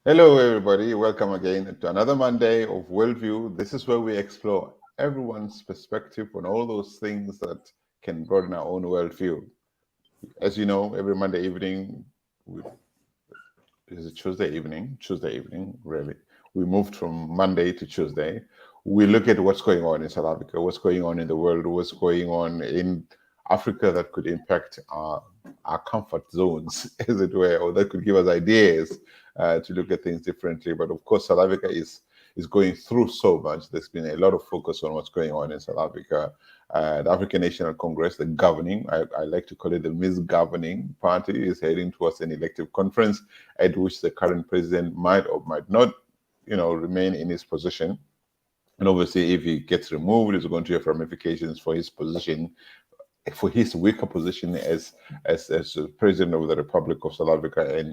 Hello, everybody. Welcome again to another Monday of WorldView. This is where we explore everyone's perspective on all those things that can broaden our own worldview. As you know, every Monday evening, is it Tuesday evening? Tuesday evening, really. We moved from Monday to Tuesday. We look at what's going on in South Africa, what's going on in the world, what's going on in Africa that could impact our comfort zones, as it were, or that could give us ideas to look at things differently. But of course, South Africa is going through so much. There's been a lot of focus on what's going on in South Africa. The African National Congress, the governing, I like to call it the misgoverning party, is heading towards an elective conference at which the current president might or might not, remain in his position. And obviously, if he gets removed, it's going to have ramifications for his position, for his weaker position as the president of the Republic of South Africa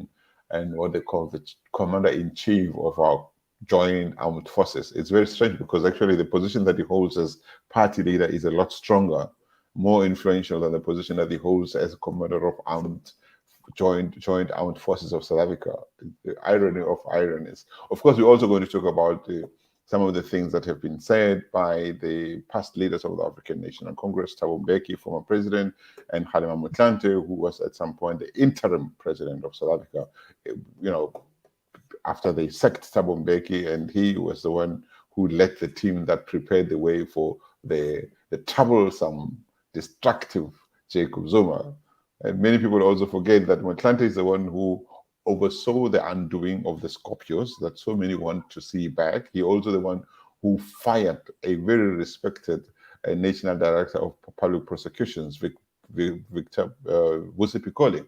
and what they call the commander-in-chief of our joint armed forces. It's very strange because actually the position that he holds as party leader is a lot stronger, more influential than the position that he holds as commander of joint armed forces of South Africa. The irony of ironies. Of course, we're also going to talk about some of the things that have been said by the past leaders of the African National Congress, Mbeki, former president, and Kgalema Motlanthe, who was at some point the interim president of South Africa, after they sacked Thabo Mbeki, and he was the one who led the team that prepared the way for the troublesome, destructive Jacob Zuma. And many people also forget that Motlanthe is the one who oversaw the undoing of the Scorpios that so many want to see back. He also the one who fired a very respected national director of public prosecutions, Victor Vusi Pikoli,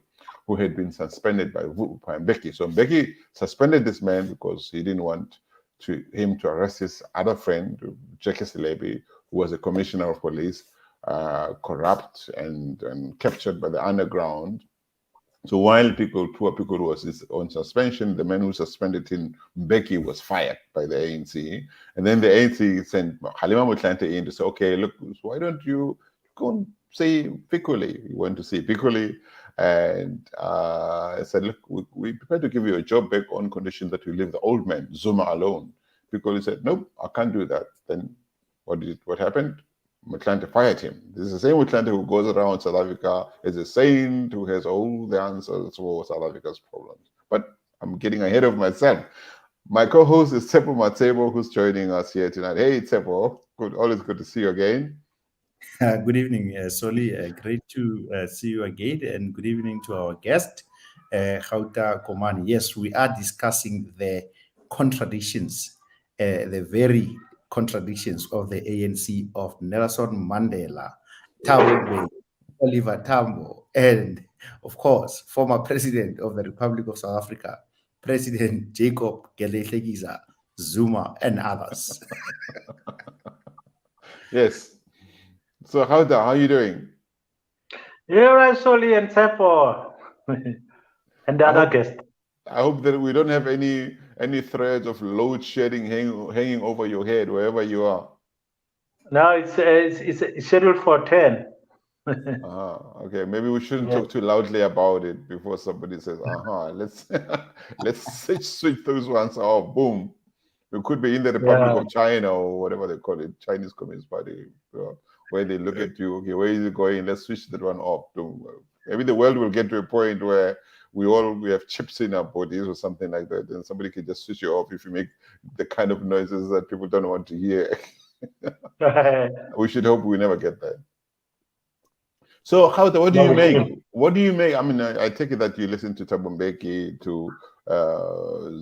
who had been suspended by Mbeki. So Mbeki suspended this man because he didn't want him to arrest his other friend, Jackie Selebi, who was a commissioner of police, corrupt and captured by the underground. So while poor Pikoli was on suspension, the man who suspended him, Mbeki, was fired by the ANC. And then the ANC sent Kgalema Motlanthe in to say, okay, look, why don't you go and see Pikoli? He went to see Pikoli and said, look, we prepared to give you a job back on condition that you leave the old man, Zuma, alone. Pikoli said, nope, I can't do that. Then what happened? Motlanthe fired him. This is the same Motlanthe who goes around South Africa as a saint who has all the answers for South Africa's problems. But I'm getting ahead of myself. My co-host is Tsepo Matsebo, who's joining us here tonight. Hey, Tsepo. Always good to see you again. Good evening, Soli. Great to see you again, and good evening to our guest, Khauta Komani. Yes, we are discussing the contradictions, the very contradictions of the ANC of Nelson Mandela, Thabo Mbeki, Oliver Tambo, and of course, former president of the Republic of South Africa, President Jacob Gelehlegiza Zuma, and others. Yes. So how are you doing? Yeah, right, Soli and Tsepo, and the other guest. I hope that we don't have any threads of load shedding hanging over your head wherever you are. No, it's scheduled for 10. Okay, maybe we shouldn't talk too loudly about it before somebody says, let's switch those ones off. Boom. We could be in the Republic of China or whatever they call it, Chinese Communist Party, where they look at you, okay, where is it going? Let's switch that one off. Maybe the world will get to a point where we have chips in our bodies or something like that, and somebody can just switch you off if you make the kind of noises that people don't want to hear. We should hope we never get there. So, what do you make? What do you make? I mean, I take it that you listen to Thabo Mbeki, to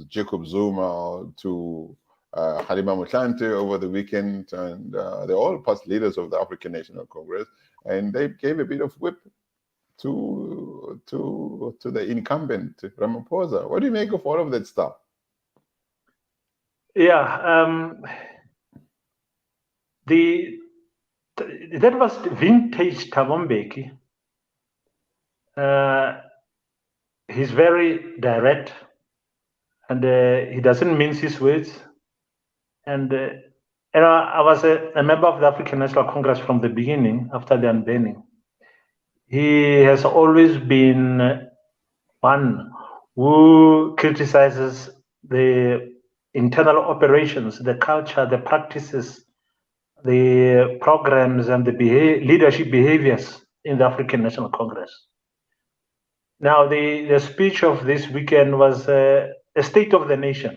Jacob Zuma, to Kgalema Motlanthe over the weekend, and they're all past leaders of the African National Congress, and they gave a bit of whip to the incumbent Ramaphosa. What do you make of all of that stuff? Yeah, that was vintage Thabo Mbeki. He's very direct, and he doesn't mince his words. And I was a member of the African National Congress from the beginning, after the unbanning. He has always been one who criticizes the internal operations, the culture, the practices, the programs, and the leadership behaviors in the African National Congress. Now, the speech of this weekend was a State of the Nation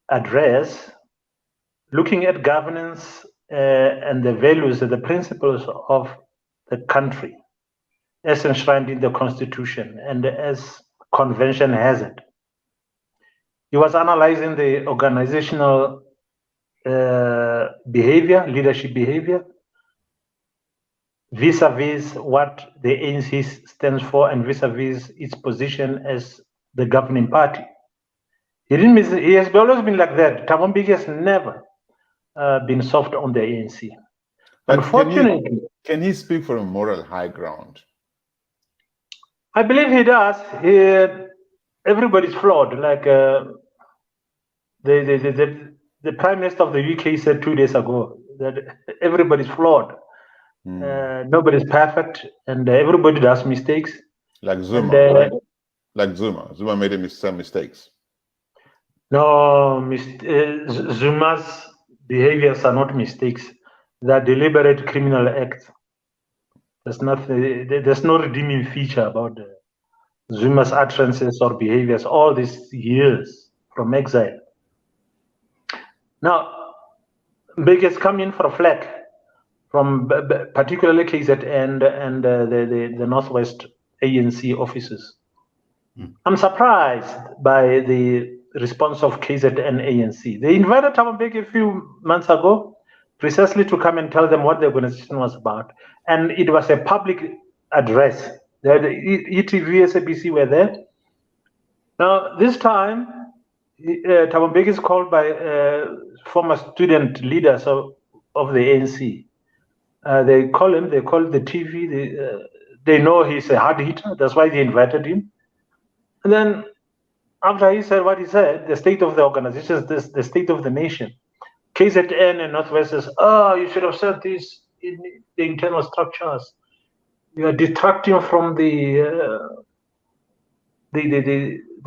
address, looking at governance and the values and the principles of the country as enshrined in the Constitution and as convention has it. He was analyzing the organizational behavior, leadership behavior, vis-a-vis what the ANC stands for and vis-a-vis its position as the governing party. He has always been like that. Thabo Mbeki has never been soft on the ANC. But unfortunately, can he speak from a moral high ground? I believe he does. Everybody's flawed. Like the Prime Minister of the UK said 2 days ago that everybody's flawed. Nobody's perfect, and everybody does mistakes. Like Zuma, right? Like Zuma. Zuma made some mistakes. No, Zuma's behaviors are not mistakes. They're deliberate criminal acts. There's nothing. There's no redeeming feature about Zuma's utterances or behaviors all these years from exile. Now, Mbeki has come in for a flag from particularly KZN and the Northwest ANC offices. I'm surprised by the response of KZN ANC. They invited Thabo Mbeki a few months ago precisely to come and tell them what the organization was about. And it was a public address. The ETV, SABC were there. Now, this time, Thabo Mbeki is called by former student leaders of the ANC. They call the TV, they know he's a hard hitter, that's why they invited him. And then after he said what he said, the state of the organization, the state of the nation, KZN and Northwest says, oh, you should have said this in the internal structures. You are detracting from the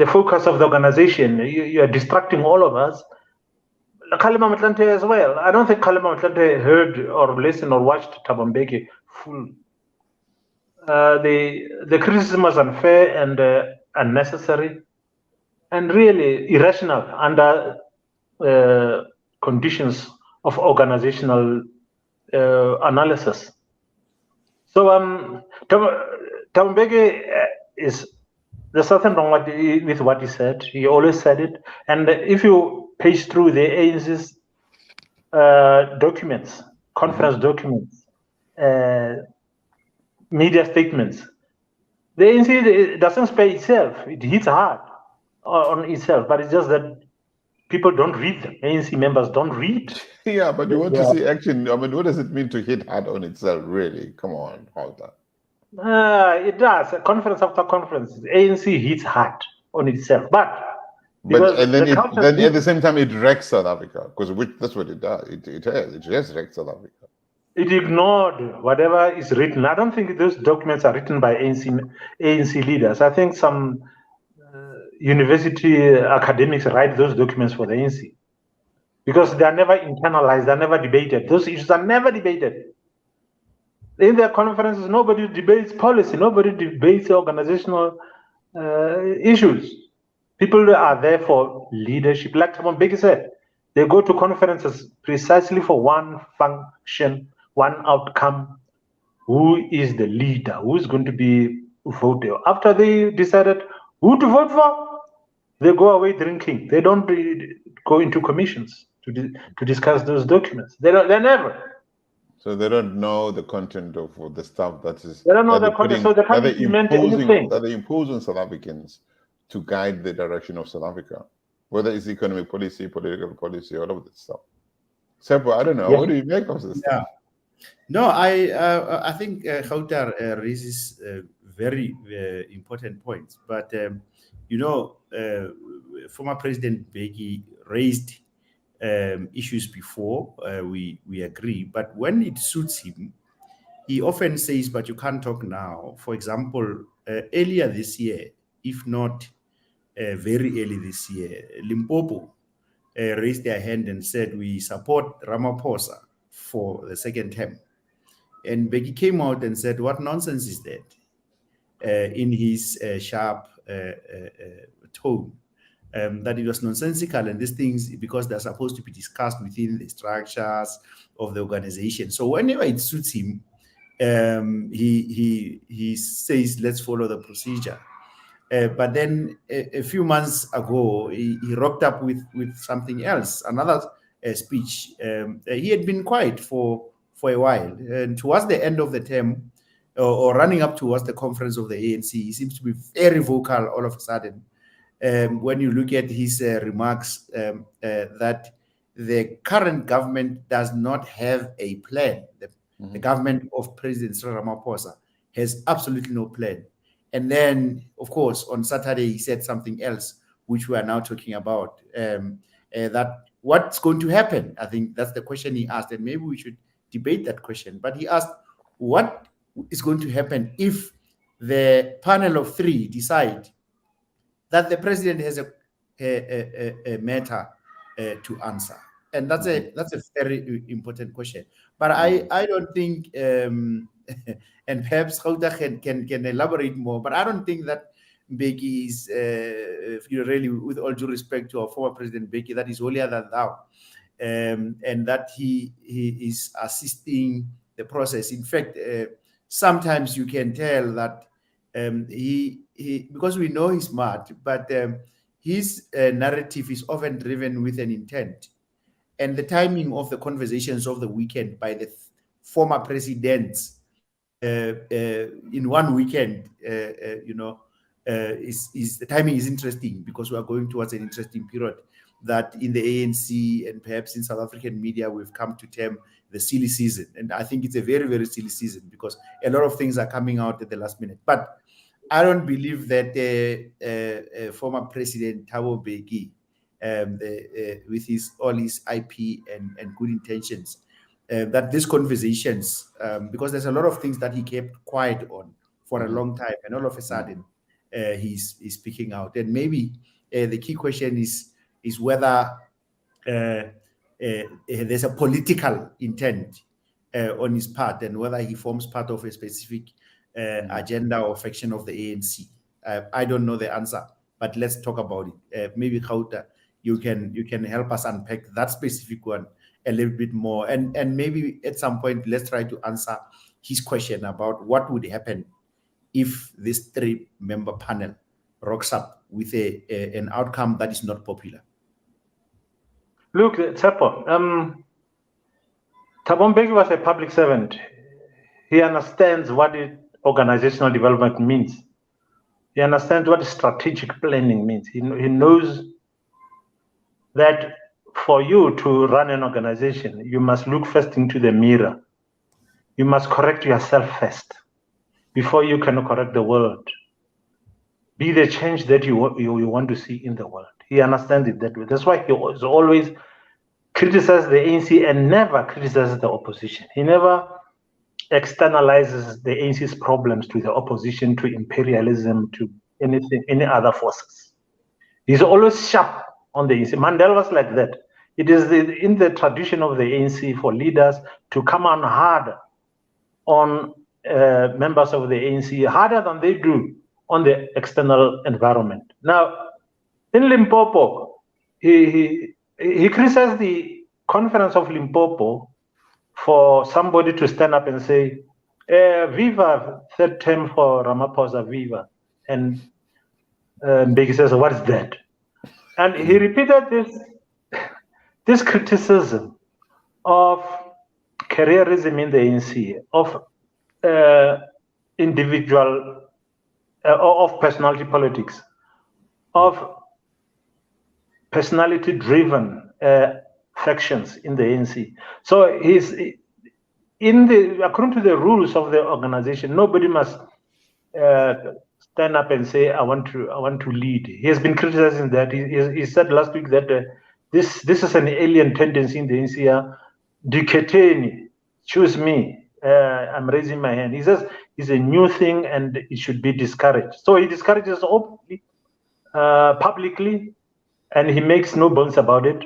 focus of the organization. You are distracting all of us. Kgalema Motlanthe as well. I don't think Kgalema Motlanthe heard or listened or watched Thabo Mbeki full. The criticism was unfair and unnecessary and really irrational under conditions of organizational analysis. So Thabo Mbeki there's nothing wrong with what he said. He always said it. And if you page through the ANC's documents, conference documents, media statements, the ANC doesn't spare itself. It hits hard on itself, but it's just that people don't read them. ANC members don't read. Yeah, but you want to see action. I mean, what does it mean to hit hard on itself, really? Come on, Halter. It does. Conference after conference, the ANC hits hard on itself. But then at the same time, it wrecks South Africa, because that's what it does. It just wrecks South Africa. It ignored whatever is written. I don't think those documents are written by ANC leaders. I think some university academics write those documents for the ANC because they are never internalized, they are never debated. Those issues are never debated. In their conferences, nobody debates policy, nobody debates organizational issues. People are there for leadership. Like Thabo Mbeki said, they go to conferences precisely for one function, one outcome. Who is the leader? Who is going to be voted? After they decided who to vote for, they go away drinking. They don't go into commissions to discuss those documents. They never. So they don't know the content of the stuff that is. They don't know the content, so they can't implement anything. That they impose on South Africans to guide the direction of South Africa, whether it's economic policy, political policy, all of that stuff. Sepo, I don't know. What do you make of this stuff? No, I think Gautar raises very important points. But former President Mbeki raised issues before. We agree, but when it suits him, he often says, "But you can't talk now." For example, earlier this year, if not very early this year. Limpopo raised their hand and said, we support Ramaphosa for the second term. And Mbeki came out and said, what nonsense is that? In his sharp tone. That it was nonsensical, and these things, because they're supposed to be discussed within the structures of the organization. So whenever it suits him, he says, let's follow the procedure. But then a few months ago, he rocked up with something else, another speech. He had been quiet for a while, and towards the end of the term, or running up towards the conference of the ANC, he seems to be very vocal all of a sudden. When you look at his remarks, that the current government does not have a plan. The government of President Cyril Ramaphosa has absolutely no plan. And then, of course, on Saturday, he said something else, which we are now talking about, that what's going to happen? I think that's the question he asked, and maybe we should debate that question. But he asked, what is going to happen if the panel of three decide that the president has a matter to answer? And that's a very important question. But I don't think, and perhaps Gauta can elaborate more, but I don't think that Mbeki is, really, with all due respect to our former President Mbeki, that is holier than thou, and that he is assisting the process. In fact, sometimes you can tell that he because we know he's smart, but his narrative is often driven with an intent. And the timing of the conversations of the weekend by the former presidents in one weekend, is the timing is interesting, because we are going towards an interesting period that in the ANC and perhaps in South African media we've come to term the silly season. And I think it's a very, very silly season, because a lot of things are coming out at the last minute. But I don't believe that former President Thabo Mbeki, with all his IP and good intentions, that these conversations, because there's a lot of things that he kept quiet on for a long time, and all of a sudden he's speaking out. And maybe the key question is whether there's a political intent on his part, and whether he forms part of a specific agenda or faction of the ANC. I don't know the answer, but let's talk about it. Maybe Gauta, you can help us unpack that specific one a little bit more, and maybe at some point let's try to answer his question about what would happen if this 3-member panel rocks up with an outcome that is not popular. Look, Tsepo, Thabo Mbeki was a public servant. He understands what organizational development means. He understands what strategic planning means. He knows that for you to run an organization, you must look first into the mirror. You must correct yourself first before you can correct the world. Be the change that you want to see in the world. He understands it that way. That's why he always criticizes the ANC and never criticizes the opposition. He never externalizes the ANC's problems to the opposition, to imperialism, to any other forces. He's always sharp on the ANC. Mandela was like that. It is in the tradition of the ANC for leaders to come on hard on members of the ANC, harder than they do on the external environment. Now, in Limpopo, he criticized the conference of Limpopo for somebody to stand up and say, viva, third term for Ramaphosa, viva. And Mbeki says, what is that? And he repeated this criticism of careerism in the ANC, of individual, of personality politics, of personality-driven factions in the ANC. So he's according to the rules of the organization, nobody must stand up and say, I want to lead. He has been criticizing that. He said last week that this is an alien tendency in the ANC. Diketeni, choose me. I'm raising my hand. He says it's a new thing and it should be discouraged. So he discourages openly publicly, and he makes no bones about it,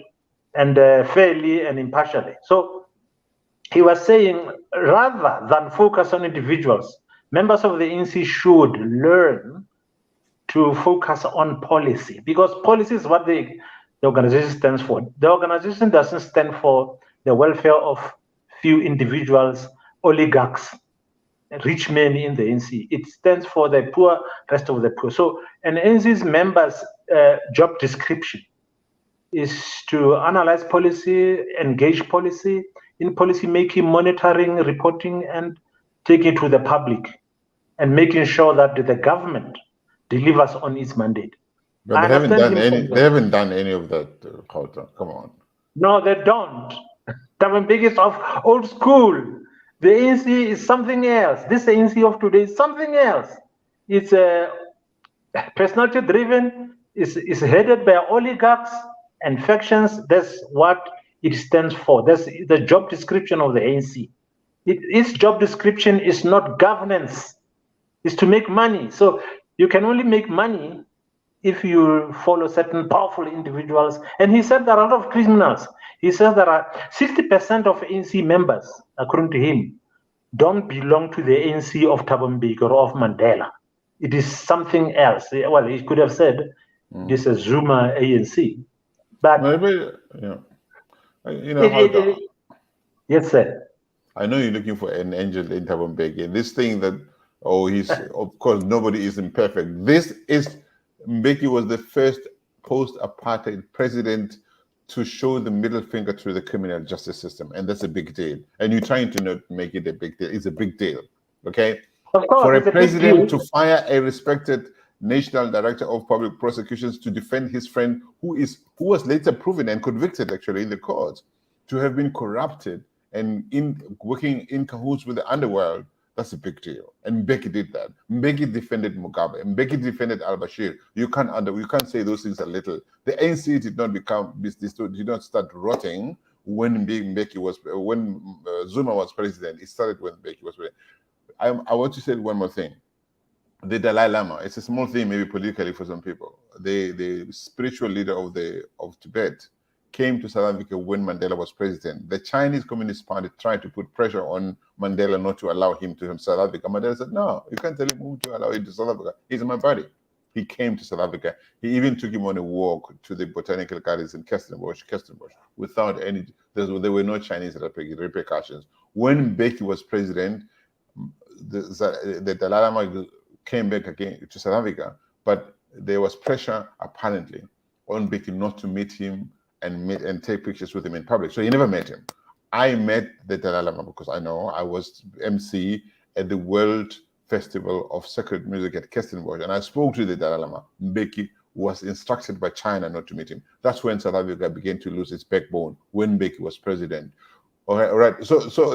and fairly and impartially. So he was saying, rather than focus on individuals, members of the ANC should learn to focus on policy, because policy is what the organization stands for. The organization doesn't stand for the welfare of few individuals, oligarchs, rich men in the ANC. It stands for the poor, rest of the poor. So an ANC's members' job description is to analyze policy, engage policy, in policy making, monitoring, reporting, and taking it to the public, and making sure that the government delivers on its mandate. But they haven't done any. They haven't done any of that. Come on. No, they don't. Mbeki is of old school. The ANC is something else. This ANC of today is something else. It's personality driven. Is headed by oligarchs and factions. That's what it stands for. That's the job description of the ANC. Its job description is not governance. It's to make money. So you can only make money if you follow certain powerful individuals. And he said there are a lot of criminals. He says there are 60% of ANC members, according to him, don't belong to the ANC of Thabo Mbeki or of Mandela. It is something else. Well, he could have said this is Zuma ANC. But maybe, yeah. Yes, sir. I know you're looking for an angel in Thabo Mbeki. This thing that, he's, of course, nobody is imperfect. Mbeki was the first post-apartheid president to show the middle finger to the criminal justice system, and that's a big deal. And you're trying to not make it a big deal. It's a big deal, okay? Of course, for a president to fire a respected national director of public prosecutions to defend his friend who was later proven and convicted actually in the courts to have been corrupted and working in cahoots with the underworld, that's a big deal. And Mbeki did that. Mbeki defended Mugabe. Mbeki defended al-Bashir. You can't say those things are little. The ANC did not start rotting when Zuma was president. It started when Mbeki was president. I want to say one more thing. The Dalai Lama, it's a small thing maybe politically for some people. The spiritual leader of Tibet came to South Africa when Mandela was president. The Chinese Communist Party tried to put pressure on Mandela not to allow him to South Africa. Mandela said, no, you can't tell him who to allow him to South Africa. He's my buddy. He came to South Africa. He even took him on a walk to the botanical gardens in Kirstenbosch, without any, there were no Chinese repercussions. When Mbeki was president, the Dalai Lama came back again to South Africa, but there was pressure apparently on Mbeki not to meet him and take pictures with him in public. So he never met him. I met the Dalai Lama because I was MC at the World Festival of Sacred Music at Kirstenbosch, and I spoke to the Dalai Lama. Mbeki was instructed by China not to meet him. That's when South Africa began to lose its backbone, when Mbeki was president. All right. So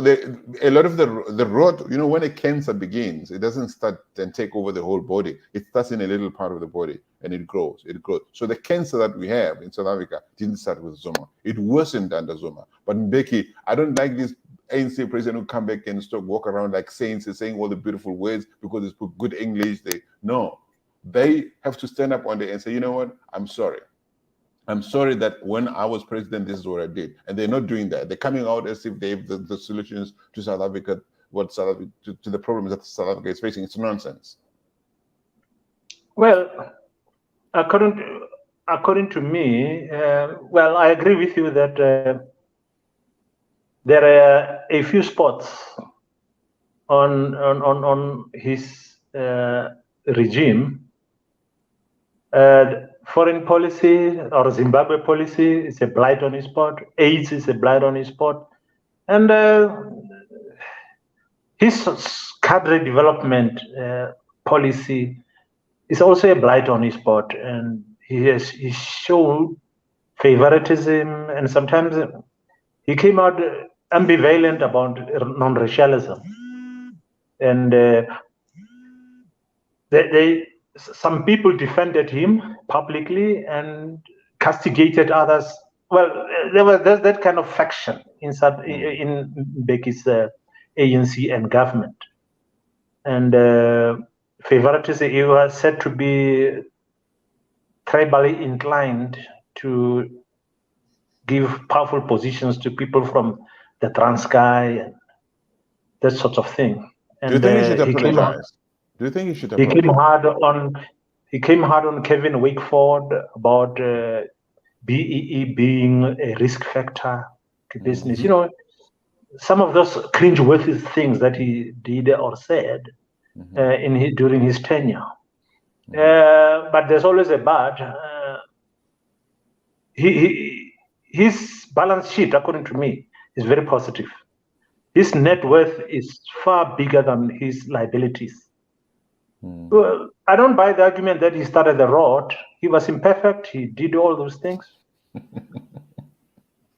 a lot of the road, when a cancer begins, it doesn't start and take over the whole body. It starts in a little part of the body and it grows. So the cancer that we have in South Africa didn't start with Zuma. It worsened under Zuma. But Mbeki, I don't like this ANC president who come back and walk around like saints, saying all the beautiful words because they speak good English. They have to stand up one day and say, you know what? I'm sorry. I'm sorry that when I was president, this is what I did. And they're not doing that. They're coming out as if they have the solutions to South Africa, to the problems that South Africa is facing. It's nonsense. Well, according to me, I agree with you that there are a few spots on his regime. Foreign policy or Zimbabwe policy is a blight on his spot. AIDS is a blight on his spot. And his cadre development policy is also a blight on his spot. And he showed favoritism, and sometimes he came out ambivalent about non-racialism. And some people defended him publicly and castigated others. Well, there's that kind of faction inside in Mbeki's ANC and government. And favoritism, he was said to be tribally inclined to give powerful positions to people from the Transkei and that sort of thing. And do you think he should apologize? Do you think he should apologize? He came hard on Kevin Wakeford about BEE being a risk factor to business. You know, some of those cringe-worthy things that he did or said during his tenure. But there's always a but. His balance sheet, according to me, is very positive. His net worth is far bigger than his liabilities. Well, I don't buy the argument that he started the rot. He was imperfect. He did all those things.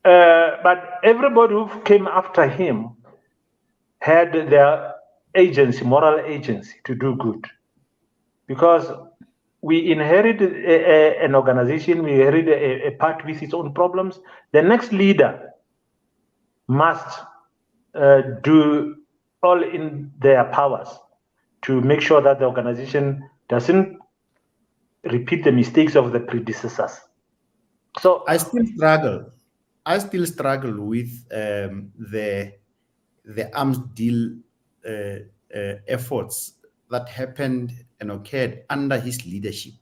But everybody who came after him had their agency, moral agency to do good. Because we inherited an organization, we inherited a part with its own problems. The next leader must do all in their powers to make sure that the organization doesn't repeat the mistakes of the predecessors. So I still struggle with the arms deal efforts that happened and occurred under his leadership.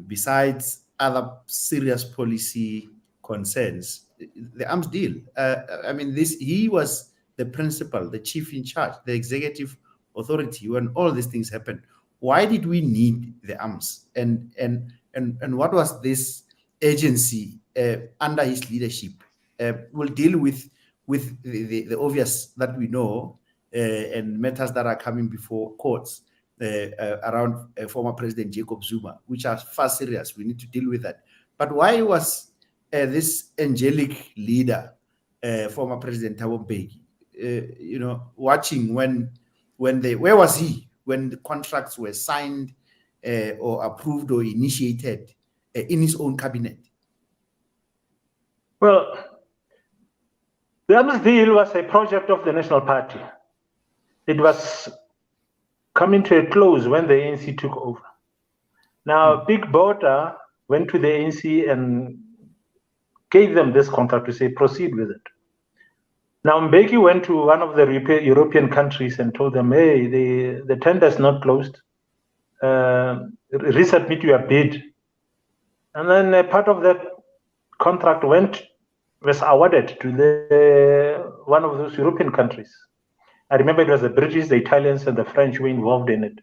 Besides other serious policy concerns, the arms deal. I mean, he was the principal, the chief in charge, the executive authority when all these things happened. Why did we need the arms? And what was this agency under his leadership? Will deal with the obvious that we know and matters that are coming before courts around former President Jacob Zuma, which are far serious. We need to deal with that. But why was this angelic leader, former President Mbeki, watching where was he when the contracts were signed or approved or initiated in his own cabinet? Well, the arms deal was a project of the National Party. It was coming to a close when the ANC took over. Now, Big Bota went to the ANC and gave them this contract to say, proceed with it. Now, Mbeki went to one of the European countries and told them, hey, the tender is not closed. Resubmit your bid. And then a part of that contract was awarded to one of those European countries. I remember it was the British, the Italians, and the French were involved in it.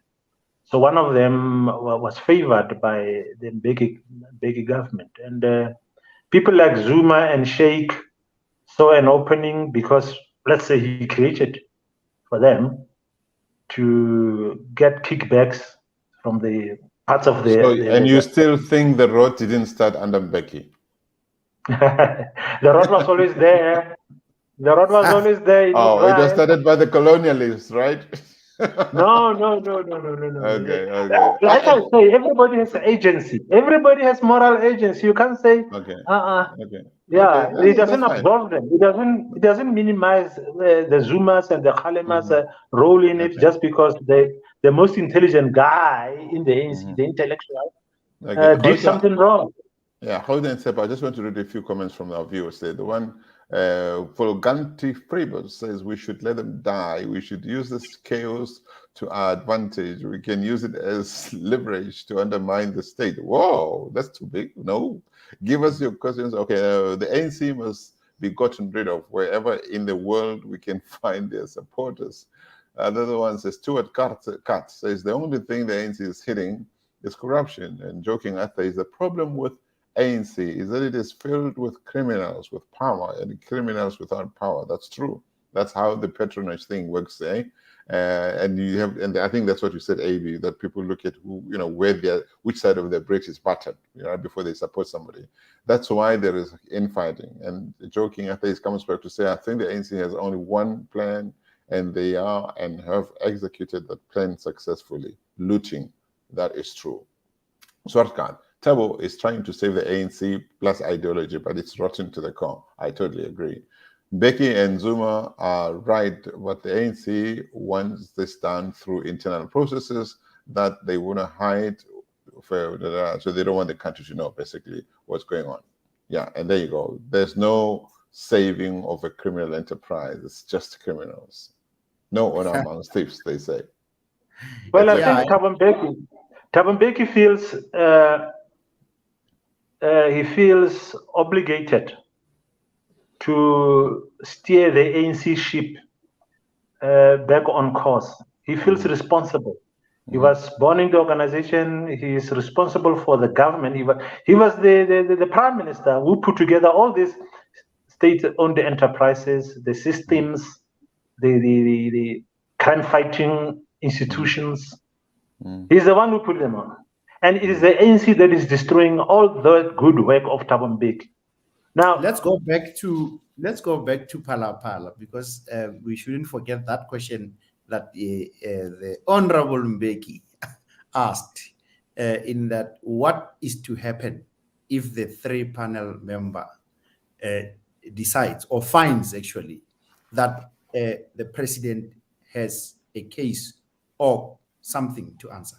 So one of them was favored by the Mbeki government. And people like Zuma and Sheikh saw an opening because, let's say, he created for them to get kickbacks from the parts of the... And you still think the rot didn't start under Mbeki? The rot was always there. The rot was always there. It was started by the colonialists, right? No. Okay. Like I say, everybody has agency. Everybody has moral agency. You can't say, Yeah, it doesn't absolve them. It doesn't minimize the Zumas and the Khalemas role in it just because the most intelligent guy in the ANC, the intellectual, did something wrong. Yeah, hold on a second. I just want to read a few comments from our viewers. The one, Volganti Freebus says we should let them die. We should use this chaos to our advantage. We can use it as leverage to undermine the state. Whoa, that's too big. No, give us your questions. Okay, the ANC must be gotten rid of wherever in the world we can find their supporters. Another one says, Stuart Katz says the only thing the ANC is hitting is corruption. And joking after is the problem with ANC is that it is filled with criminals with power and criminals without power. That's true. That's how the patronage thing works, eh? And I think that's what you said, AB, that people look at who, which side of the bridge is buttered, before they support somebody. That's why there is infighting. And joking after he comes back to say, I think the ANC has only one plan, and they are and have executed that plan successfully, looting. That is true. Swartkan. Tabo is trying to save the ANC plus ideology, but it's rotten to the core. I totally agree. Mbeki and Zuma are right, but the ANC wants this done through internal processes that they want to hide so they don't want the country to know basically what's going on. Yeah, and there you go. There's no saving of a criminal enterprise. It's just criminals. No honor amongst thieves, they say. Well, I think Thabo Mbeki feels obligated to steer the ANC ship back on course. He feels responsible. He was born in the organization. He is responsible for the government. He was the prime minister who put together all these state-owned enterprises, the systems, the crime-fighting institutions. He's the one who put them on. And it is the ANC that is destroying all the good work of Thabo Mbeki. Now let's go back to Phala because we shouldn't forget that question that the Honorable Mbeki asked in that what is to happen if the 3-panel member decides or finds actually that the president has a case or something to answer?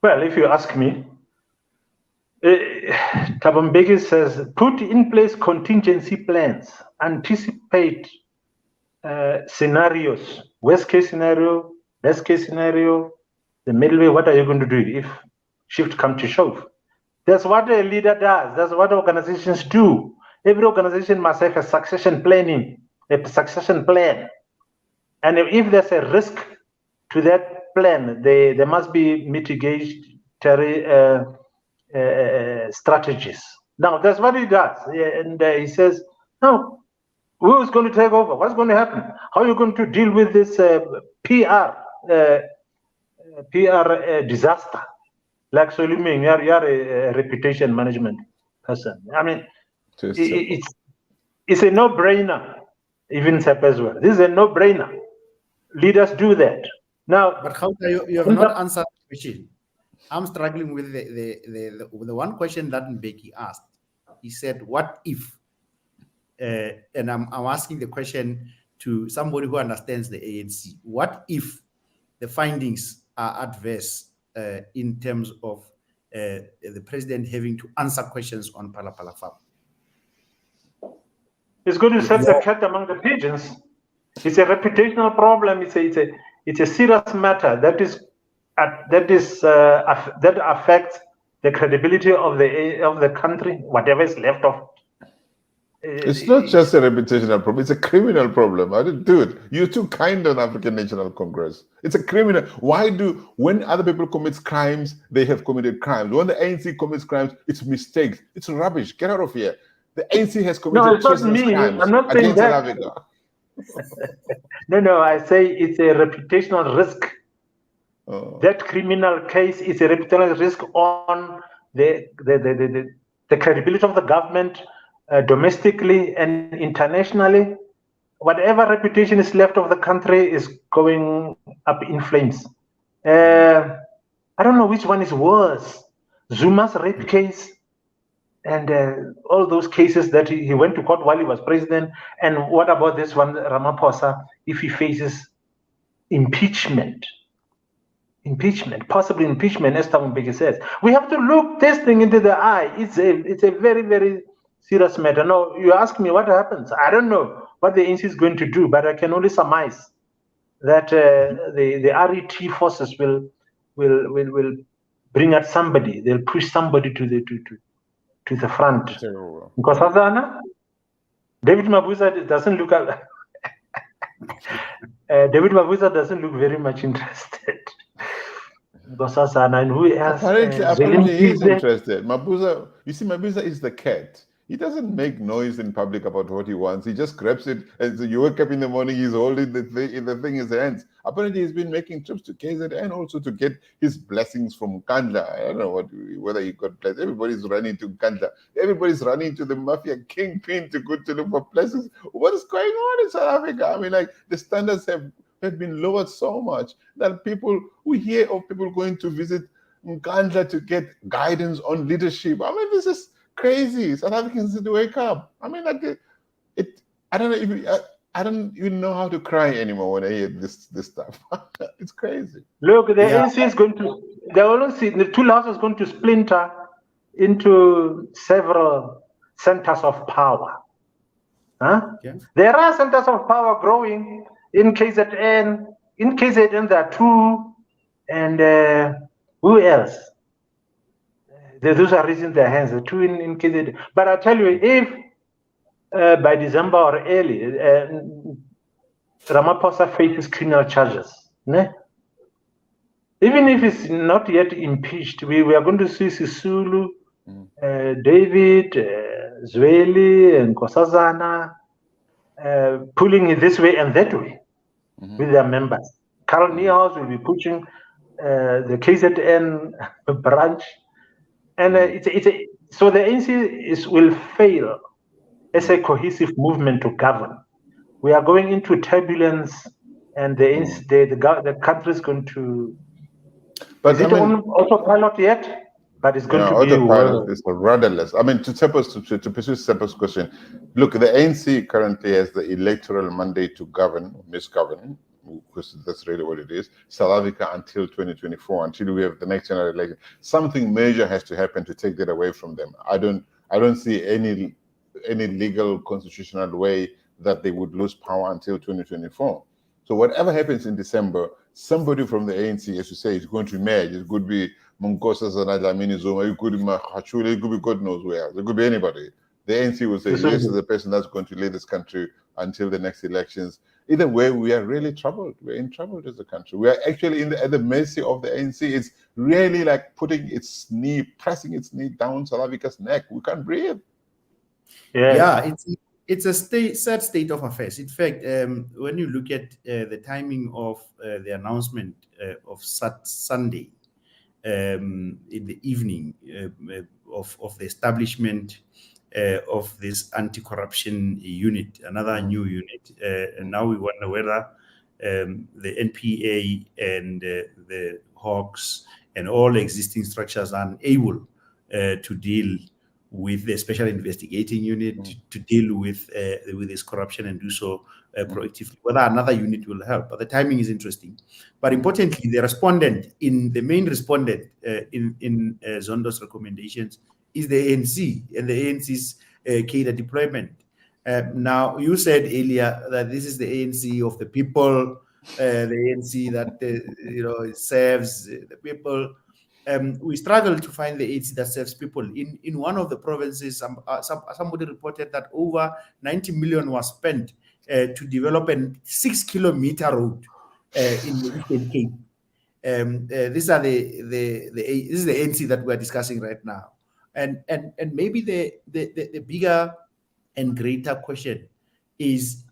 Well, if you ask me, Thabo Mbeki says, put in place contingency plans, anticipate scenarios, worst case scenario, best case scenario, the middle way. What are you going to do if shift comes to shove? That's what a leader does. That's what organizations do. Every organization must have a succession planning, a succession plan. And if there's a risk to that plan, there must be mitigatory strategies. Now, that's what he does. And he says, no, who's going to take over? What's going to happen? How are you going to deal with this PR disaster? Like Solomon, you are a reputation management person. I mean, it's a no-brainer, even Sepezwa. This is a no-brainer. Leaders do that. Now, but how you have not answered the question. I'm struggling with the one question that Mbeki asked. He said, "What if?" And I'm asking the question to somebody who understands the ANC. What if the findings are adverse in terms of the president having to answer questions on Phala Farm? It's going to set the cat among the pigeons. It's a reputational problem. It's a serious matter that affects the credibility of the country, whatever is left of. It's not just a reputational problem, it's a criminal problem. I didn't do it. You're too kind on African National Congress. It's a criminal. When other people commit crimes, they have committed crimes. When the ANC commits crimes, it's mistakes. It's rubbish. Get out of here. The ANC has committed crimes I'm not saying against that. South Africa. No, I say it's a reputational risk. Oh. That criminal case is a reputational risk on the credibility of the government, domestically and internationally. Whatever reputation is left of the country is going up in flames. I don't know which one is worse. Zuma's rape case and all those cases that he went to court while he was president. And what about this one, Ramaphosa, if he faces impeachment? Possibly impeachment, as Thabo Mbeki says. We have to look this thing into the eye. It's a very, very serious matter. Now, you ask me what happens. I don't know what the ANC is going to do, but I can only surmise that the RET forces will bring out somebody. They'll push somebody to the front. Because David Mabuza doesn't look at David Mabuza doesn't look very much interested. And who else? Apparently he is interested. Mabuza, you see, Mabuza is the cat. He doesn't make noise in public about what he wants. He just grabs it, and so you wake up in the morning, he's holding the thing in his hands. Apparently, he's been making trips to KZN also to get his blessings from Kandla. I don't know whether he got blessed. Everybody's running to Kandla. Everybody's running to the mafia kingpin to look for blessings. What is going on in South Africa? I mean, like, the standards have been lowered so much that we hear of people going to visit Kandla to get guidance on leadership. I mean, this is crazy. South Africans need to wake up. I mean, like, I don't know if I don't even know how to cry anymore when I hear this stuff. It's crazy. Look, the ANC is going to, the two house is going to splinter into several centers of power. Huh? Yeah. There are centers of power growing in KZN. In KZN, there are two, and who else? Those are raising their hands. The two in KZN. But I tell you, if by December or early, Ramaphosa faces criminal charges, ne? Even if it's not yet impeached, we are going to see Sisulu, David, Zweli, and Kosazana pulling it this way and that way with their members. Carl Niehaus will be pushing the KZN branch, and so the ANC will fail as a cohesive movement to govern. We are going into turbulence, and the country is going to. But is it on autopilot yet? But it's going to be autopilot is rudderless. I mean, to pursue Seppa's question, look, the ANC currently has the electoral mandate to govern, misgovern, because that's really what it is, South Africa until 2024, until we have the next general election. Something major has to happen to take that away from them. I don't see any legal constitutional way that they would lose power until 2024. So whatever happens in December, somebody from the ANC, as you say, is going to emerge. It could be Munkosa Zanadlamini Zuma, it could be Mahachule, it could be God knows where. It could be anybody. The ANC will say, yes, is the person that's going to lead this country until the next elections. Either way, we are really troubled. We're in trouble as a country. We are actually at the mercy of the ANC. It's really like pressing its knee down South Africa's neck. We can't breathe. Yeah, it's a sad state of affairs. In fact, when you look at the timing of the announcement of Sunday in the evening of the establishment of this anti-corruption unit, another new unit, and now we wonder whether the NPA and the Hawks and all existing structures are unable to deal with the special investigating unit to deal with this corruption and do so proactively. Whether another unit will help, but the timing is interesting. But importantly, the main respondent in Zondo's recommendations is the ANC and the ANC's cadre deployment. Now, you said earlier that this is the ANC of the people, the ANC that serves the people. We struggle to find the ANC that serves people. In one of the provinces, somebody reported that over 90 million was spent to develop a 6-kilometer road in the Eastern Cape. This is the ANC that we're discussing right now. And maybe the bigger and greater question is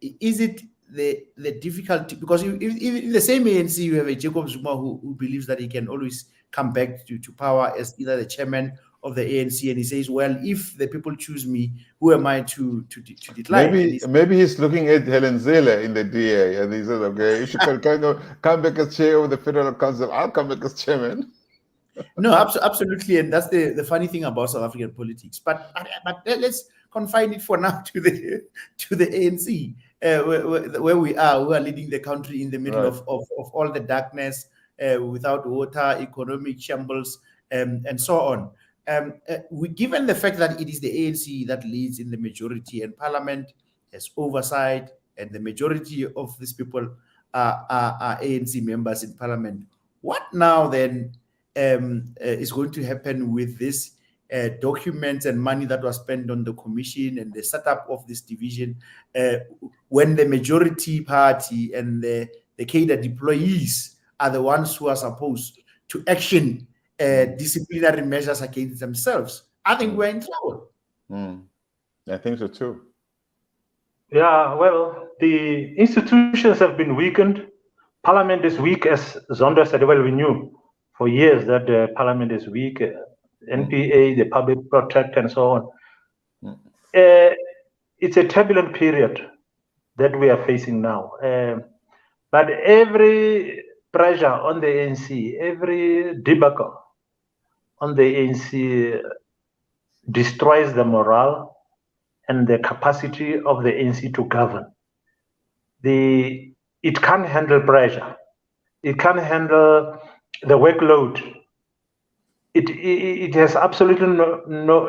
it the difficulty, because in the same ANC you have a Jacob Zuma who believes that he can always come back to power as either the chairman of the ANC, and he says, well, if the people choose me, who am I to decline? Maybe he's looking at Helen Zille in the DA, and he says, okay, if you can come back as chair of the Federal Council, I'll come back as chairman. No, absolutely, and that's the funny thing about South African politics. But let's confine it for now to the ANC, where we are leading the country in the middle of all the darkness, without water, economic shambles, and so on. Given the fact that it is the ANC that leads in the majority and Parliament has oversight, and the majority of these people are ANC members in Parliament, what now then is going to happen with this documents and money that was spent on the commission and the setup of this division, when the majority party and the cadre deployees are the ones who are supposed to action disciplinary measures against themselves? I think we're in trouble. I think so too. Yeah, well, the institutions have been weakened. Parliament is weak, as Zondo said. Well, we knew for years that the Parliament is weak. NPA, the public protector, and so on. It's a turbulent period that we are facing now. But every pressure on the ANC, every debacle on the ANC destroys the morale and the capacity of the ANC to govern. It can't handle pressure. It can't handle the workload. It has absolutely no.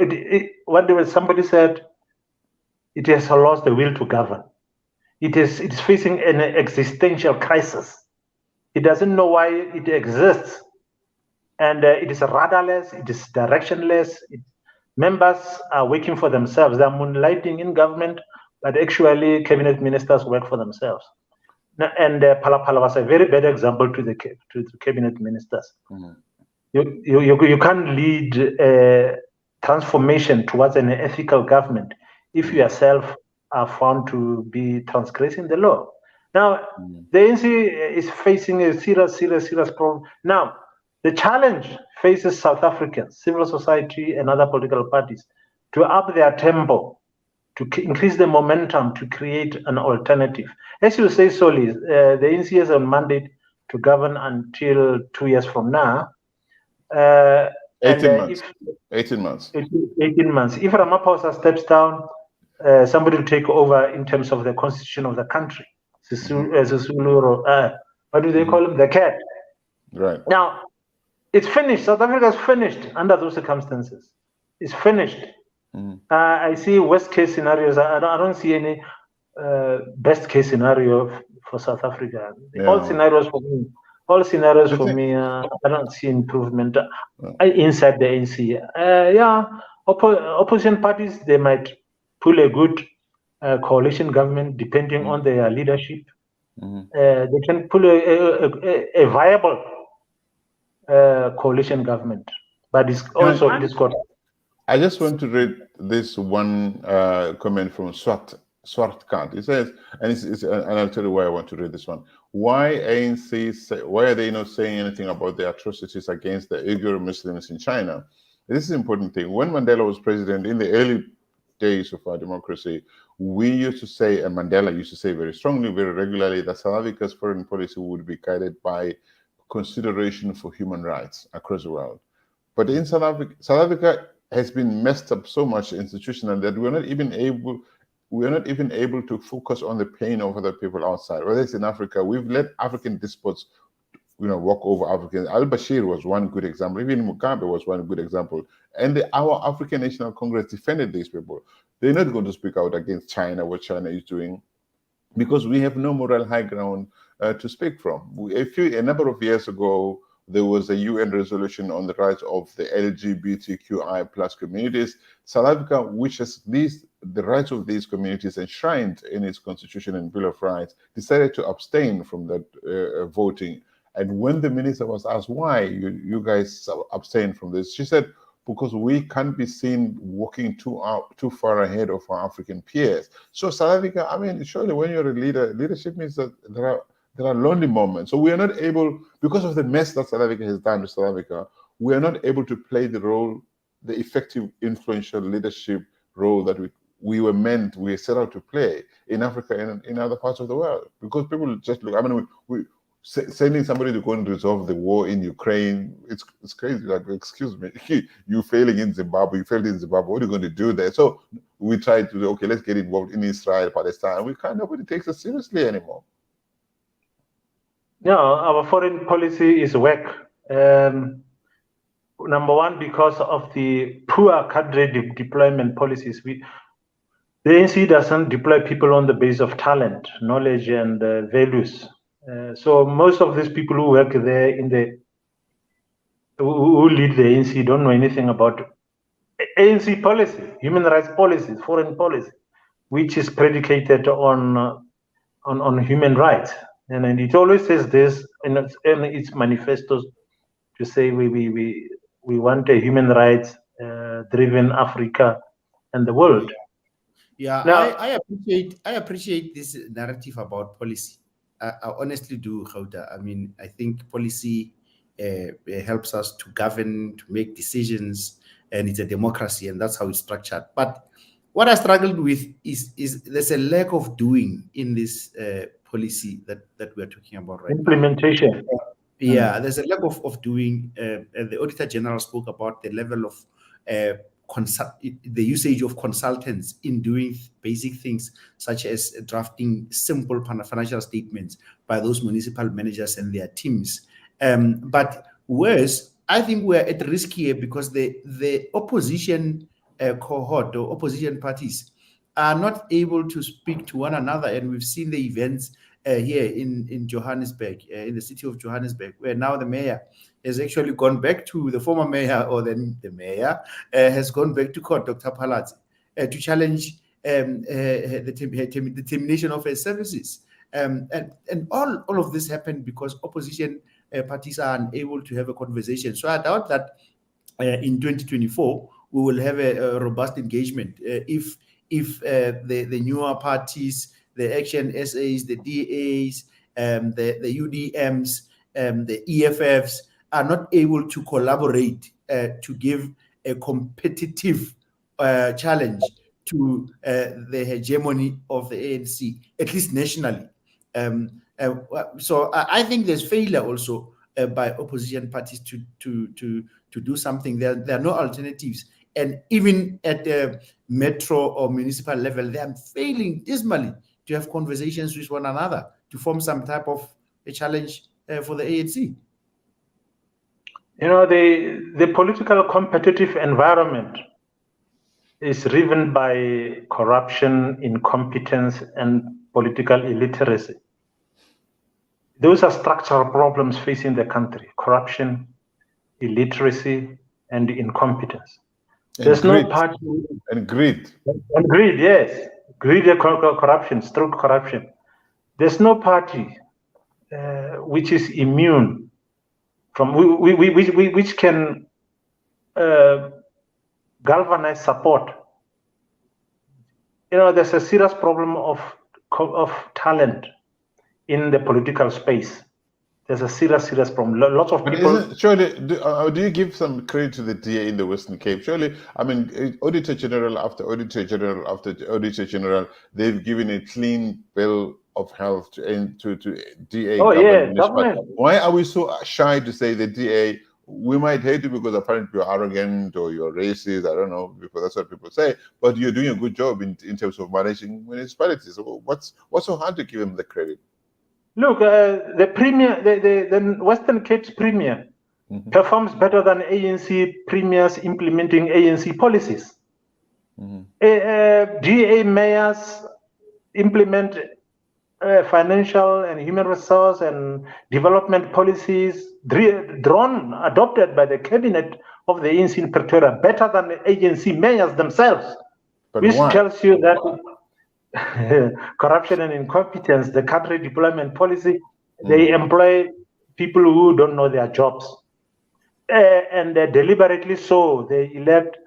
What somebody said, it has lost the will to govern. It's facing an existential crisis. It doesn't know why it exists, and it is rudderless. It is directionless. Members are working for themselves. They are moonlighting in government, but actually cabinet ministers work for themselves. And Palapala was a very bad example to the cabinet ministers. Mm-hmm. You can't lead a transformation towards an ethical government if you yourself are found to be transgressing the law. Now, the ANC is facing a serious problem. Now, the challenge faces South Africans, civil society, and other political parties to up their tempo, to increase the momentum, to create an alternative. As you say, Soli, the ANC has a mandate to govern until 2 years from now. 18 months. 18 months. 18 months. If Ramaphosa steps down, somebody will take over in terms of the constitution of the country. What do they call him? The cat. Right. Now, it's finished. South Africa is finished under those circumstances. It's finished. I see worst case scenarios. I don't see any best case scenario for South Africa. Yeah. All scenarios for me, I don't see improvement inside the ANC. Opposition parties, they might pull a good coalition government depending on their leadership. They can pull a viable coalition government, but it's also it is got. I just want to read this one comment from Swartkant. It says, and I'll tell you why I want to read this one. Why are they not saying anything about the atrocities against the Uyghur Muslims in China? This is an important thing. When Mandela was president, in the early days of our democracy, we used to say, and Mandela used to say very strongly, very regularly, that South Africa's foreign policy would be guided by consideration for human rights across the world. But in South Africa has been messed up so much institutionally that we're not even able to focus on the pain of other people outside. Whether it's in Africa, we've let African despots, walk over Africans. Al-Bashir was one good example. Even Mugabe was one good example. And our African National Congress defended these people. They're not going to speak out against China, what China is doing, because we have no moral high ground to speak from. A number of years ago, there was a UN resolution on the rights of the LGBTQI plus communities. South Africa, which has the rights of these communities enshrined in its constitution and Bill of Rights, decided to abstain from that voting. And when the minister was asked why you guys abstained from this, she said, because we can't be seen walking too far ahead of our African peers. So South Africa, surely when you're a leader, leadership means that there are lonely moments. So we are not able, because of the mess that South Africa has done to South Africa, we are not able to play the effective, influential leadership role that we were set out to play in Africa and in other parts of the world. Because people just look, sending somebody to go and resolve the war in Ukraine, it's crazy. Like, excuse me, you failing in Zimbabwe, you failed in Zimbabwe, what are you going to do there? So we try to do, okay, let's get involved in Israel, Palestine. Nobody takes us seriously anymore. No, our foreign policy is weak. Number one, because of the poor cadre deployment policies. The ANC doesn't deploy people on the basis of talent, knowledge, and values. So most of these people who work there who lead the ANC don't know anything about ANC policy, human rights policies, foreign policy, which is predicated on human rights. And it always says this in its manifestos to say we want a human rights driven Africa and the world. Yeah, now, I appreciate this narrative about policy. I honestly do, Khauta. I think policy helps us to govern, to make decisions, and it's a democracy, and that's how it's structured. But what I struggled with is there's a lack of doing in this policy that we're talking about right implementation. now. Yeah, there's a lack of doing. The Auditor General spoke about the level of the usage of consultants in doing basic things such as drafting simple financial statements by those municipal managers and their teams. But worse, I think we're at risk here because the opposition cohort or opposition parties are not able to speak to one another. And we've seen the events here in Johannesburg, in the city of Johannesburg, where now the mayor has actually gone back to the former mayor, or then the mayor has gone back to court, Dr. Palatsi, to challenge the termination of her services. And all of this happened because opposition parties are unable to have a conversation. So I doubt that in 2024, we will have a robust engagement if the newer parties, the Action SAs, the DAs, the UDMs, the EFFs are not able to collaborate to give a competitive challenge to the hegemony of the ANC, at least nationally. So I think there's failure also by opposition parties to do something. There are no alternatives. And even at the metro or municipal level, they are failing dismally to have conversations with one another to form some type of a challenge for the ANC. You know, the political competitive environment is driven by corruption, incompetence, and political illiteracy. Those are structural problems facing the country: corruption, illiteracy, and incompetence. There's no party. And greed. And greed, yes. Greed and corruption, stroke corruption. There's no party which is immune from, which can galvanize support. You know, there's a serious problem of talent in the political space. There's a serious problem. Lots of people. Surely, do you give some credit to the DA in the Western Cape? Surely, I mean, Auditor General after Auditor General after Auditor General, they've given a clean bill of health to DA. Oh yeah, government. Why are we so shy to say the DA? We might hate you because apparently you're arrogant or you're racist. I don't know, because that's what people say. But you're doing a good job in terms of managing municipalities. So what's so hard to give them the credit? Look, the premier, the Western Cape's premier performs better than ANC premiers implementing ANC policies. DA mayors implement financial and human resource and development policies adopted by the cabinet of the ANC in Pretoria better than the ANC mayors themselves, which tells you that corruption and incompetence, the country deployment policy, they employ people who don't know their jobs. And deliberately so, they elect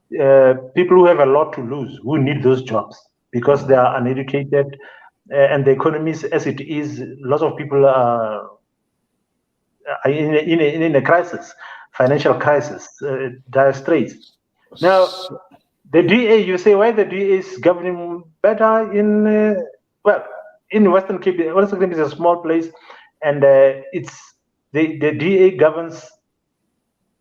people who have a lot to lose, who need those jobs because they are uneducated. And the economy, as it is, lots of people are in a crisis, financial crisis, dire straits. Now, the DA, you say, why the DA is governing better in, in Western Cape. Western Cape is a small place, and it's the DA governs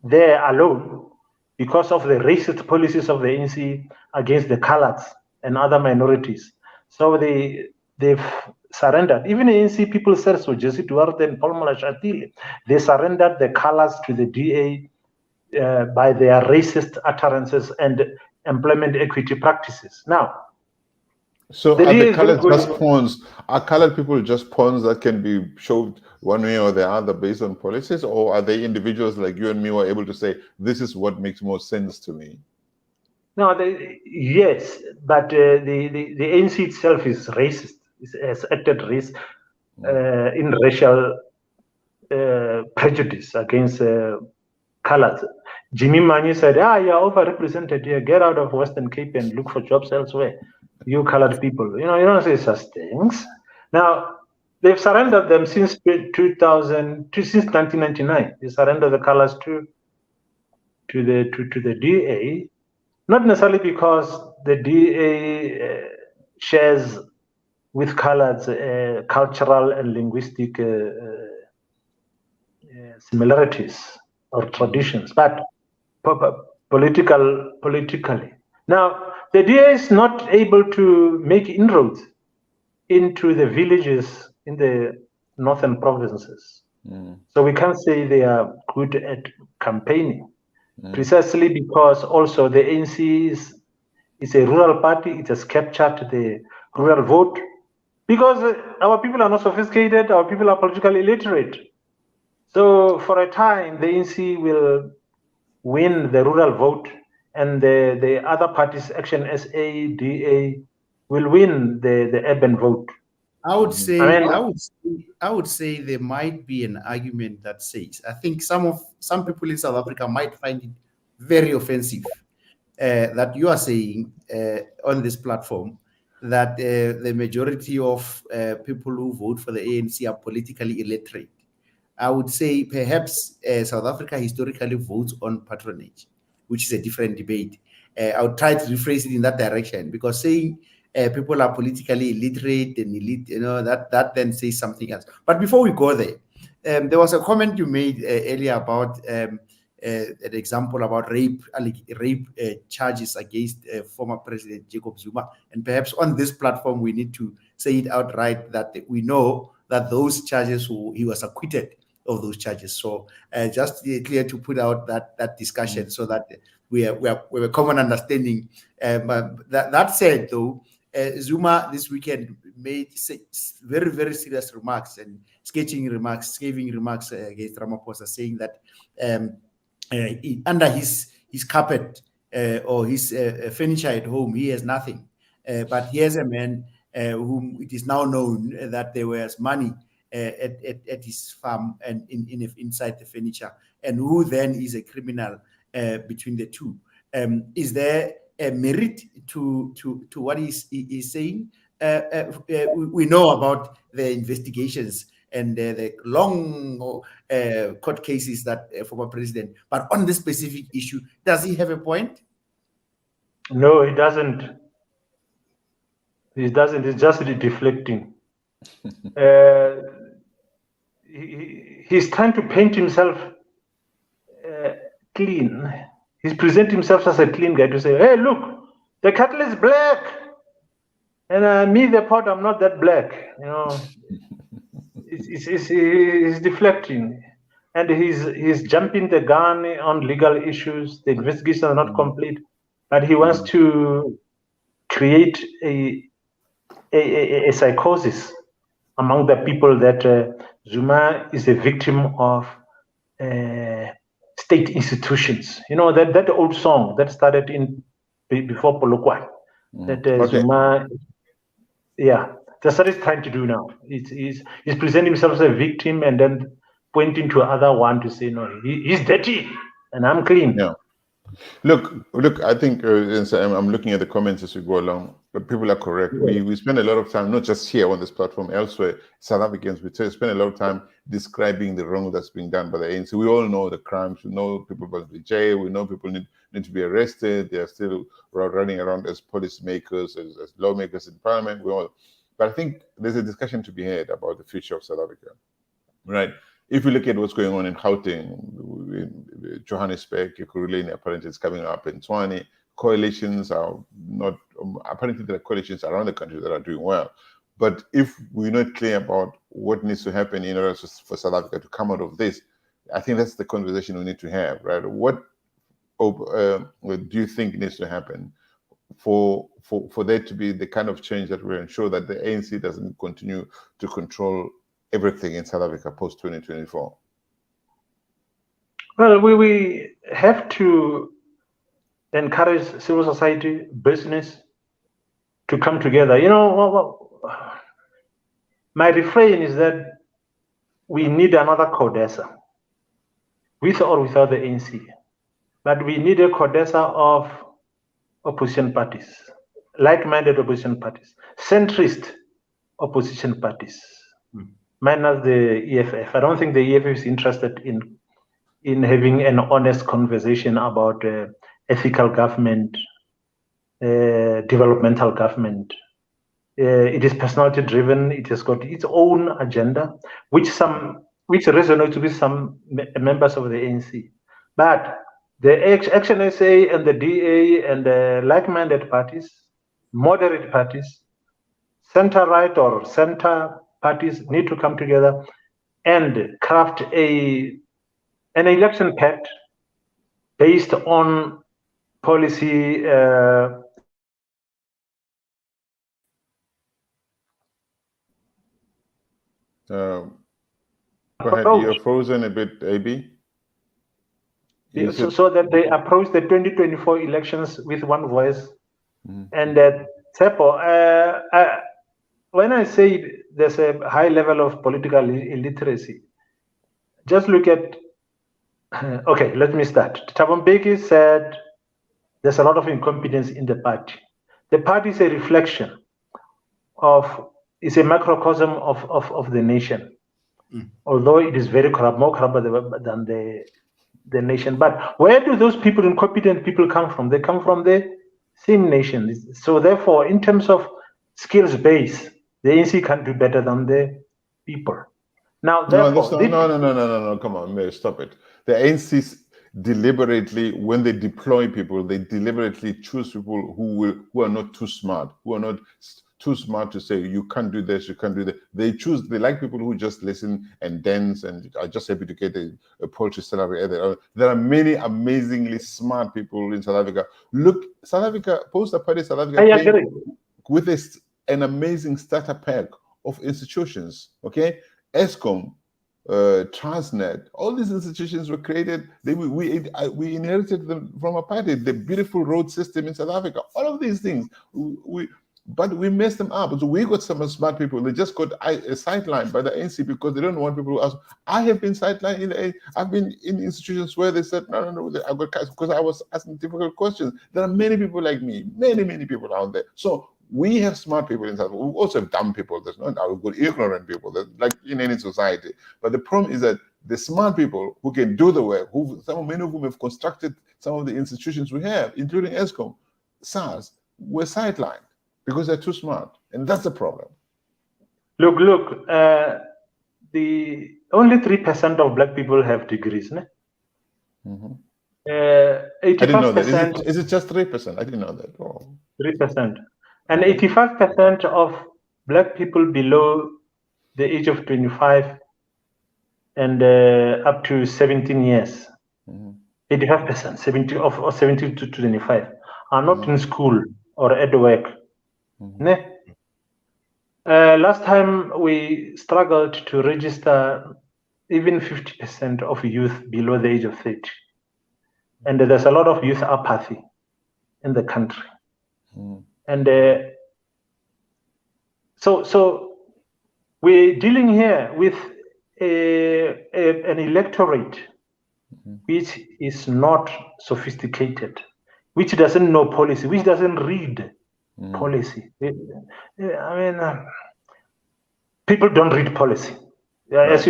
there alone because of the racist policies of the ANC against the colours and other minorities. So they've surrendered. Even ANC people said so, Jesse Duarte and Paul Shatile, they surrendered the colours to the DA by their racist utterances and employment equity practices. Now, so are the colored just pawns? Are colored people just pawns that can be showed one way or the other based on policies, or are they individuals like you and me who are able to say this is what makes more sense to me? No, yes, but the ANC itself is racist. It has acted in racial prejudice against colors. Jimmy Manyi said, you're overrepresented here. Get out of Western Cape and look for jobs elsewhere. You colored people. You don't say such things. Now, they've surrendered them since 1999. They surrendered the colors to the DA, not necessarily because the DA shares with colors cultural and linguistic similarities or traditions, but politically. Now, the DA is not able to make inroads into the villages in the northern provinces. So we can't say they are good at campaigning, precisely because also the ANC is a rural party. It has captured the rural vote because our people are not sophisticated, our people are politically illiterate. So for a time, the ANC will win the rural vote, and the other parties, Action SA, DA, will win the urban vote. I would say, I would say there might be an argument that says, I think some people in South Africa might find it very offensive that you are saying on this platform that the majority of people who vote for the ANC are politically illiterate. I would say perhaps South Africa historically votes on patronage, which is a different debate. I would try to rephrase it in that direction, because saying people are politically illiterate and elite, that then says something else. But before we go there, there was a comment you made earlier about an example about rape charges against former President Jacob Zuma. And perhaps on this platform, we need to say it outright that we know that those charges, he was acquitted of those charges. So just clear to put out that discussion so that we have a common understanding. That said, though, Zuma this weekend made very, very serious remarks and scathing remarks against Ramaphosa, saying that under his carpet or his furniture at home, he has nothing. But here's a man whom it is now known that there was money at his farm and inside the furniture, and who then is a criminal between the two. Is there a merit to what he's saying? We know about the investigations and the long court cases that former president, but on this specific issue, does he have a point? No, he doesn't. He doesn't. It's just deflecting. He's trying to paint himself clean. He's presenting himself as a clean guy to say, hey, look, the cattle is black. And me, the pot, I'm not that black. He's deflecting. And he's jumping the gun on legal issues. The investigations are not complete. But he wants to create a psychosis among the people that Zuma is a victim of state institutions. That old song that started before Polokwane. That Zuma, that's what he's trying to do now. He's presenting himself as a victim and then pointing to another one to say, no, he's dirty and I'm clean. Yeah. Look, I think I'm looking at the comments as we go along, but people are correct. We spend a lot of time, not just here on this platform, elsewhere, South Africans, we spend a lot of time describing the wrong that's being done by the ANC. We all know the crimes. We know people must be jailed. We know people need to be arrested. They are still running around as policymakers, as lawmakers in parliament. But I think there's a discussion to be had about the future of South Africa, right? If you look at what's going on in Gauteng, in Johannesburg, Ekurhuleni, apparently it's coming up in Tshwane. Coalitions are not, apparently there are coalitions around the country that are doing well. But if we're not clear about what needs to happen in order for South Africa to come out of this, I think that's the conversation we need to have, right? What do you think needs to happen for there to be the kind of change that will ensure that the ANC doesn't continue to control everything in South Africa post 2024? Well, we have to encourage civil society, business to come together. My refrain is that we need another CODESA, with or without the ANC. But we need a CODESA of opposition parties, like-minded opposition parties, centrist opposition parties. Minus the EFF. I don't think the EFF is interested in having an honest conversation about ethical government, developmental government. It is personality driven. It has got its own agenda, which resonates with some members of the ANC. But The Action SA and the DA and the like-minded parties, moderate parties, center-right or center parties need to come together and craft an election pact based on policy Go ahead, approach. you're frozen a bit, AB. So that they approach the 2024 elections with one voice. And Tsepo, when I say there's a high level of political illiteracy, just look at, okay, let me start. Mbeki said there's a lot of incompetence in the party. The party is a reflection of, it's a microcosm of the nation. Although it is very corrupt, more corrupt than the nation. But where do those people, incompetent people, come from? They come from the same nation. So therefore, in terms of skills base, the ANC can do better than the people. Now, therefore, no, come on, Mary, stop it. The ANC deliberately, when they deploy people, they deliberately choose people who are not too smart, who are not too smart to say, you can't do this, you can't do that. They like people who just listen and dance and are just happy to get a poultry salary. There are many amazingly smart people in South Africa. Look, South Africa, post-apartheid South Africa came with an amazing starter pack of institutions, okay? ESCOM, Transnet, all these institutions were created. We inherited them from apartheid. The beautiful road system in South Africa, all of these things, but we messed them up. So we got some smart people. They just got sidelined by the ANC because they don't want people to ask. I have been sidelined. I've been in institutions where they said, no, I got because I was asking difficult questions. There are many people like me, many people out there. So we have smart people in South Africa. We also have dumb people. There's not we've got ignorant people, like in any society. But the problem is that the smart people who can do the work, many of whom have constructed some of the institutions we have, including ESCOM, SARS, were sidelined because they're too smart, and that's the problem. Look, the only 3% of black people have degrees, ne? 85%. I didn't know that. Is it just 3%? I didn't know that. Oh. 3%. And 85% of black people below the age of 25 and up to 17 years, 85%, 70 to 25, are not in school or at work. Last time we struggled to register even 50% of youth below the age of 30. And there's a lot of youth apathy in the country. And so we're dealing here with an electorate which is not sophisticated, which doesn't know policy, which doesn't read policy. I mean, people don't read policy. Right.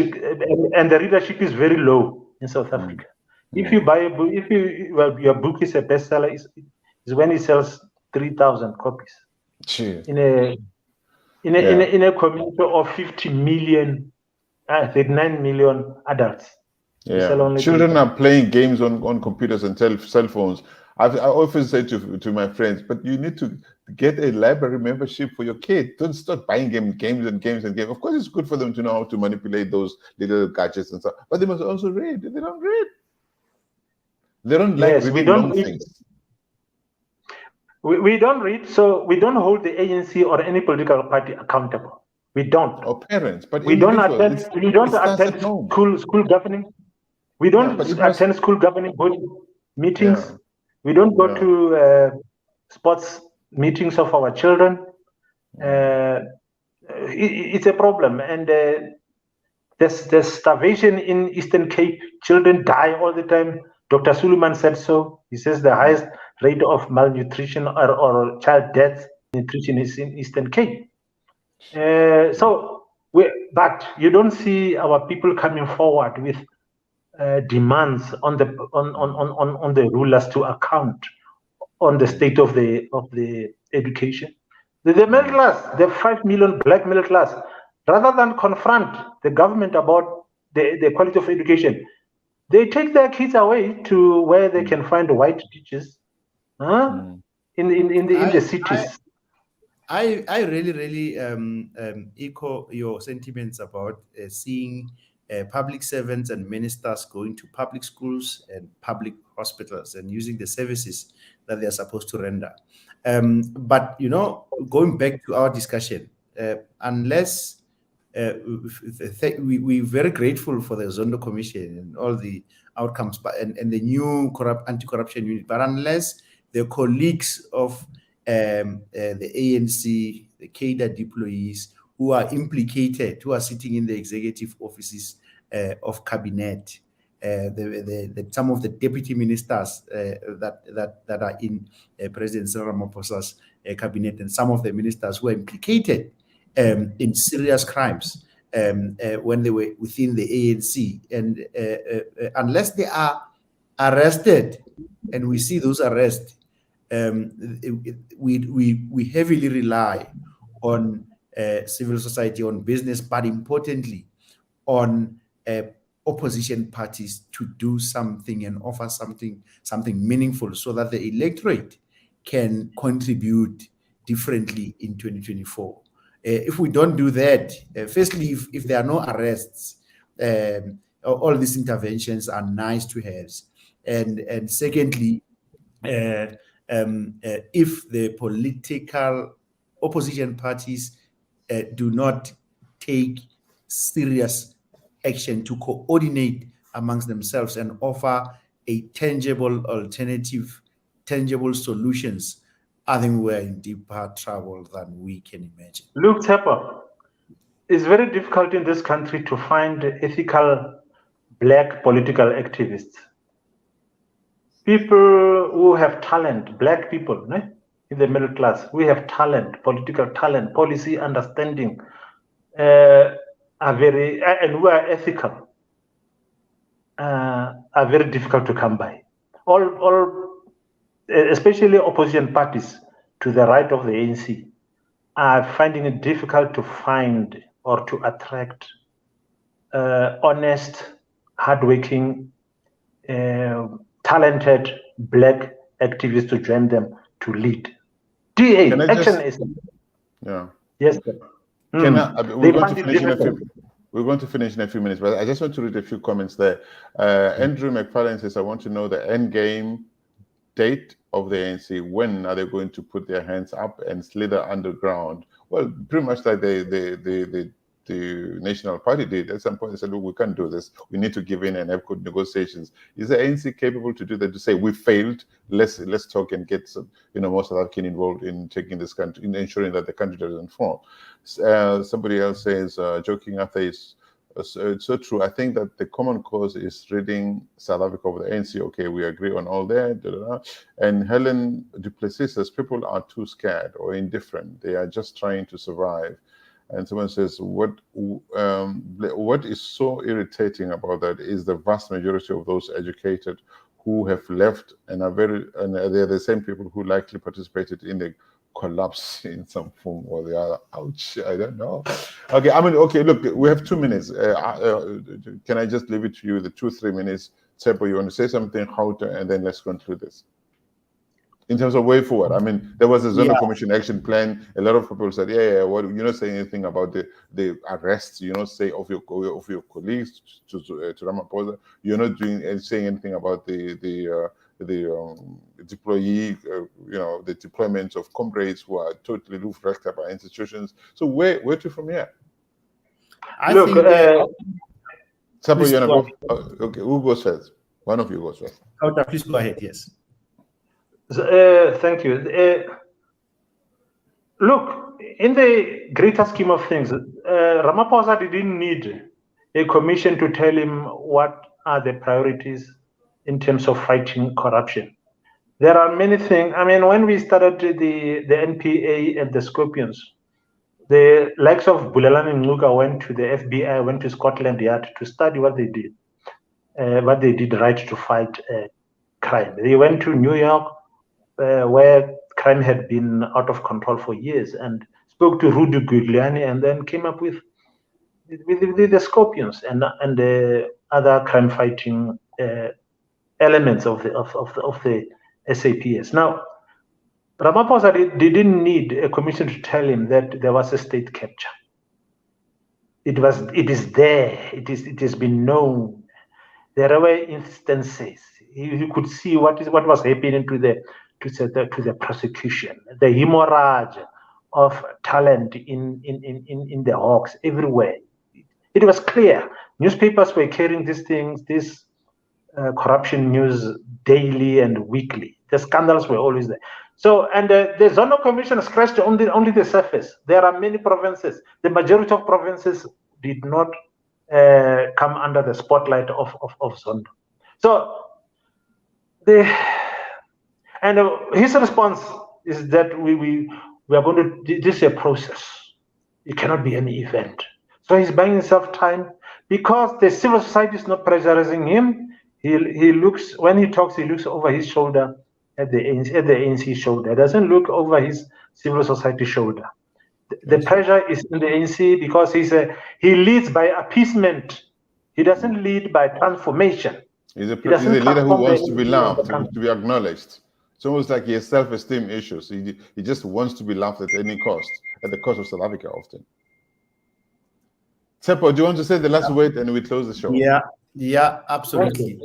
And the readership is very low in South Africa. If you buy a book, your book is a bestseller, is when it sells 3,000 copies. In a community of 50 million, 39 million adults. Children are playing games on computers and cell phones. I often say to my friends, but you need to get a library membership for your kid. Don't start buying games. Of course, it's good for them to know how to manipulate those little gadgets and stuff, but they must also read. They don't read. They don't like reading long things. We don't read, so we don't hold the ANC or any political party accountable. We don't. Or parents, but we don't attend school governing. We don't attend school governing board meetings. Yeah. We don't go to sports meetings of our children. It's a problem, and there's starvation in Eastern Cape. Children die all the time. Dr. Suleiman said so. He says the highest rate of malnutrition or child death nutrition is in Eastern Cape. But you don't see our people coming forward with demands on the rulers to account on the state of the education. The middle class, the 5 million black middle class, rather than confront the government about the quality of education, They take their kids away to where they can find white ditches, in the cities. I really echo your sentiments about seeing public servants and ministers going to public schools and public hospitals and using the services that they are supposed to render. But going back to our discussion, unless we're very grateful for the Zondo Commission and all the outcomes, and the new anti-corruption unit, but unless the colleagues of the ANC, the cadre deployees who are implicated, who are sitting in the executive offices of cabinet, some of the deputy ministers that are in President Cyril Ramaphosa's cabinet, and some of the ministers who are implicated in serious crimes when they were within the ANC, and unless they are arrested, and we see those arrests, we heavily rely on civil society, on business, but importantly on opposition parties to do something and offer something meaningful so that the electorate can contribute differently in 2024. If we don't do that, firstly, if there are no arrests, all these interventions are nice to have, and secondly, if the political opposition parties do not take serious action to coordinate amongst themselves and offer a tangible alternative, tangible solutions, I think we're in deeper trouble than we can imagine. Look, Tepper, it's very difficult in this country to find ethical black political activists. People who have talent, black people in the middle class, we have talent, political talent, policy understanding, are very, and who are ethical, are very difficult to come by. All especially opposition parties to the right of the ANC are finding it difficult to find or to attract honest, hardworking, talented black activists to join them to lead. DA, action is. Yeah. Yes, sir. We're going to finish in a few minutes, but I just want to read a few comments there. Andrew McFarlane says, I want to know the end game date of the ANC. When are they going to put their hands up and slither underground? Well, pretty much like the National Party did. At some point, they said, look, we can't do this. We need to give in and have good negotiations. Is the ANC capable to do that, to say, we failed, let's talk and get more South African involved in taking this country, in ensuring that the country doesn't fall? Somebody else says, joking after it's so true. I think that the common cause is ridding South Africa of the ANC. Okay, we agree on all that. And Helen Duplessis says, people are too scared or indifferent. They are just trying to survive. And someone says, what is so irritating about that is the vast majority of those educated who have left and they're the same people who likely participated in the collapse in some form or the other. Ouch, I don't know. Okay, look, we have 2 minutes. Can I just leave it to you, the 2-3 minutes? Tsepo, you want to say something, and then let's conclude this. In terms of way forward, there was a Zondo Commission action plan. A lot of people said, well, you're not saying anything about the arrests. You not say of your colleagues to Ramaphosa. You're not saying anything about the deployee, the deployment of comrades who are totally loose-wrecked by institutions. So where to from here? Tsepo, you want to go? Okay, who goes first? One of you goes first. Please go ahead. Yes. Thank you. Look, in the greater scheme of things, Ramaphosa didn't need a commission to tell him what are the priorities in terms of fighting corruption. There are many things. When we started the NPA and the Scorpions, the likes of Bulelani Ngcuka went to the FBI, went to Scotland Yard to study what they did right to fight crime. They went to New York, where crime had been out of control for years, and spoke to Rudy Giuliani, and then came up with the Scorpions and the other crime-fighting elements of the SAPS. Now, Ramaphosa didn't need a commission to tell him that there was a state capture. It is there. It has been known. There were instances. He could see what was happening to the prosecution, the hemorrhage of talent in the Hawks everywhere. It was clear. Newspapers were carrying these things, this corruption news daily and weekly. The scandals were always there. So, and the Zondo Commission scratched only the surface. There are many provinces. The majority of provinces did not come under the spotlight of Zondo. So, his response is that we are going to, this is a process. It cannot be any event. So he's buying himself time because the civil society is not pressurizing him. He looks, when he talks, he looks over his shoulder at the ANC shoulder. He doesn't look over his civil society shoulder. The pressure is in the ANC because he leads by appeasement. He doesn't lead by transformation. He's a leader who wants to be loved, to be acknowledged. It's almost like he has self-esteem issues. He just wants to be loved at any cost, at the cost of South Africa often. Tsepo, do you want to say the last word and we close the show? Yeah, absolutely.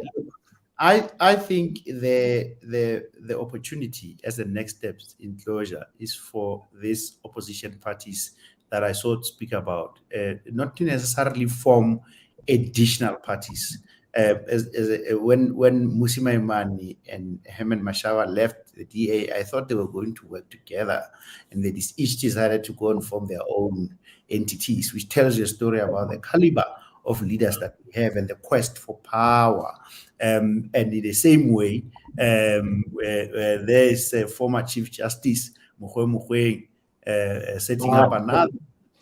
I think the opportunity as the next steps in closure is for these opposition parties that I speak about, not to necessarily form additional parties. When Musima Imani and Herman Mashawa left the DA, I thought they were going to work together, and they each decided to go and form their own entities, which tells you a story about the caliber of leaders that we have and the quest for power. And in the same way, there is a former Chief Justice, Mogoeng, setting up another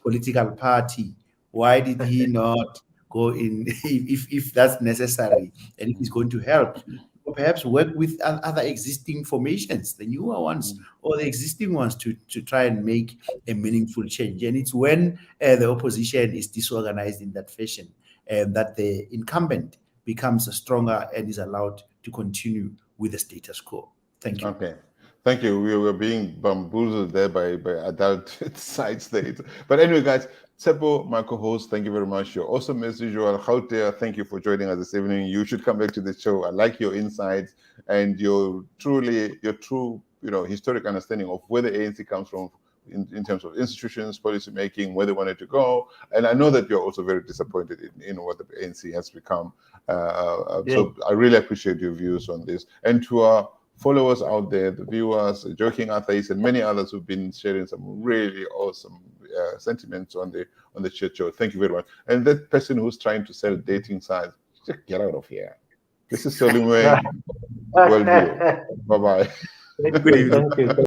political party. Why did he not go in, if that's necessary, and if he's going to help, or perhaps work with other existing formations, the newer ones or the existing ones, to try and make a meaningful change. And it's when the opposition is disorganized in that fashion that the incumbent becomes stronger and is allowed to continue with the status quo. Thank you. Okay. Thank you. We were being bamboozled there by adult side states. But anyway, guys, Tsepo, my co-host, thank you very much. You're awesome as usual. Gauthier, thank you for joining us this evening. You should come back to the show. I like your insights and your true, historic understanding of where the ANC comes from in terms of institutions, policy making, where they wanted to go. And I know that you're also very disappointed in what the ANC has become. So I really appreciate your views on this. And to our followers out there, the viewers, Joking Atheists, and many others who've been sharing some really awesome sentiments on the chat show. Thank you very much. And that person who's trying to sell dating sites, just get out of here. This is Solomon WorldView. Bye-bye. Good evening. Thank you.